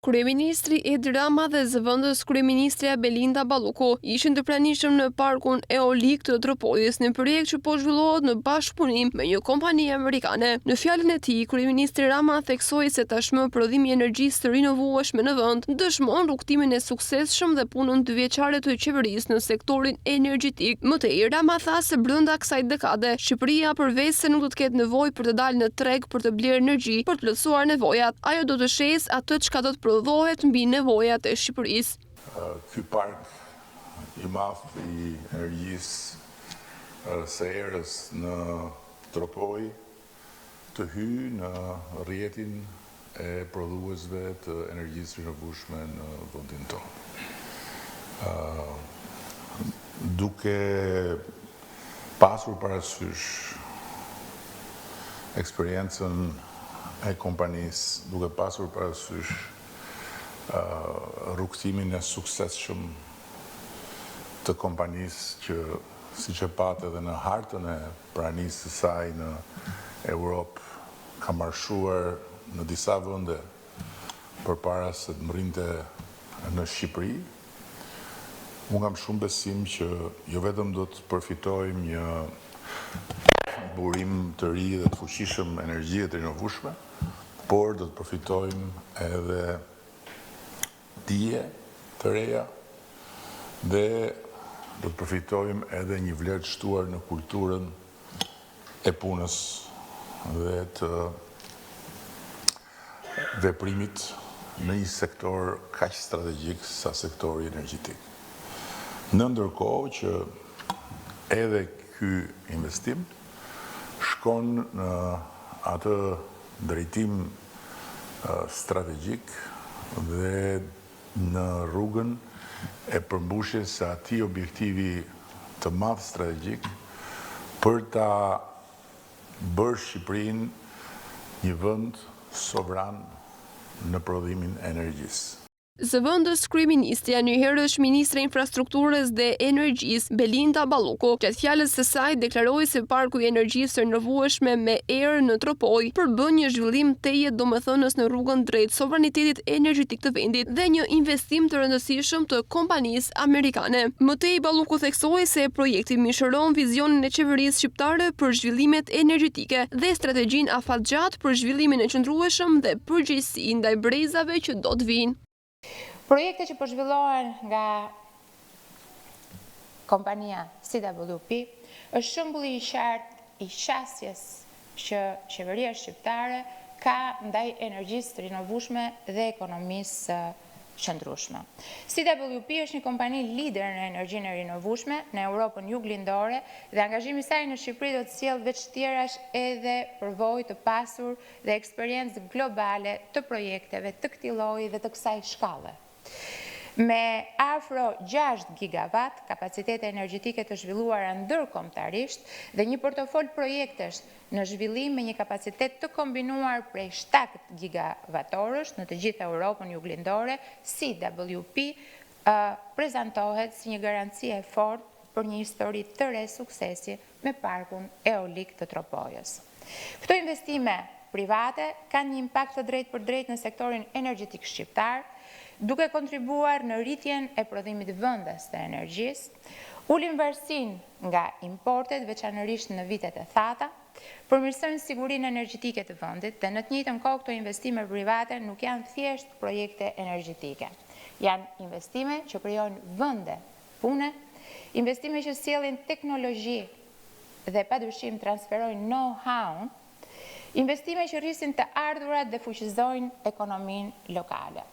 Kryeministri Edi Rama dhe zëvendës kryeministrja Belinda Balluku ishin të pranishëm në parkun eolik të Tropojës në projekt që po zhvillohet në bashkëpunim me një kompani amerikane. Në fjalën e tij, kryeministri Rama theksoi se tashmë prodhimi i energjisë të rinovueshme në vend dëshmon rrugtimin e suksesshëm dhe punën 2 vjeçare të qeverisë në sektorin energjetik. Më tej, Rama tha se brenda kësaj dekade Shqipëria përveç se nuk do të ketë nevojë për të dalë në treg për të blerë energji për të plotësuar nevojat, ajo do të shesë atë çka do të prodhohet mbi nevojat e Shqipërisë. Ky park i madh i energjisë së erës në Tropoj të hyjë në rrjetin e prodhuesve të energjisë rinovueshme në vendin tonë. Duke pasur parasysh eksperiencën e kompanisë, duke pasur parasysh rrugtimin e suksesshëm të kompanisë që siç e pat edhe në hartën e pranisë së saj në Europë ka marshuar në disa vende përpara se të mrinte në Shqipëri, unë kam shumë besim që jo vetëm do të përfitojmë një burim të ri dhe të fuqishëm energjie të rinovueshme, por do të përfitojmë edhe dije të reja dhe do të përfitojmë edhe një vlerë të shtuar në kulturën e punës dhe të veprimit në një sektor kaq strategjik sa sektori energjetik. Në ndërkohë që edhe ky investim shkon në atë drejtim strategjik dhe në rrugën e përmbushjes së atij objektivi të madh strategjik për ta bërë Shqipërinë një vend sovran në prodhimin e energjisë. Zëvendës kryeministrja njëherësh ministre e infrastrukturës dhe energjisë Belinda Balluku, gjatë fjalës së saj deklaroi se parku i energjisë së rinovueshme me erë në Tropoj përbën një zhvillim teje domethënës në rrugën drejt sovranitetit energjetik të vendit dhe një investim të rëndësishëm të kompanisë amerikane. Më tej, Balluku theksoi se projekti mishëron vizionin e qeverisë shqiptare për zhvillimet energjetike dhe strategjinë afatgjatë për zhvillimin e qëndrueshëm dhe përgjegjësi ndaj brezave që do të vinë. Projekte që po zhvillohen nga kompania CWP është shembulli i qartë i qasjes që qeveria shqiptare ka ndaj energjisë të rinovueshme dhe ekonomisë qëndrueshme. CWP është një kompani lider në energjinë e rinovueshme në Europën juglindore dhe angazhimi i saj në Shqipëri do të sjellë veç tjerash edhe përvojë të pasur dhe eksperiencë globale të projekteve të këtij lloji dhe të kësaj shkalle. Me afro 6 gigawatt kapacitete energjetike të zhvilluara ndërkombëtarisht dhe një portofol projektesh në zhvillim me një kapacitet të kombinuar prej 7 gigawattorësh në të gjithë Europën juglindore, CWP prezantohet si një garanci e fortë për një histori të re suksesi me parkun eolik të Tropojës. Këto investime private kanë një impakt të drejtë për drejtë në sektorin energjetik shqiptar, duke kontribuar në rritjen e prodhimit vendas të energjisë, ulin varësinë nga importet, veçanërisht në vitet e thata, përmirësojnë sigurinë energjetike të vendit dhe në të njëjtën kohë këto investime private nuk janë thjesht projekte energjetike. Janë investime që krijojnë vende pune, investime që sjellin teknologji dhe padyshim transferojnë know-how, investime që rrisin të ardhurat dhe fuqizojnë ekonominë lokale.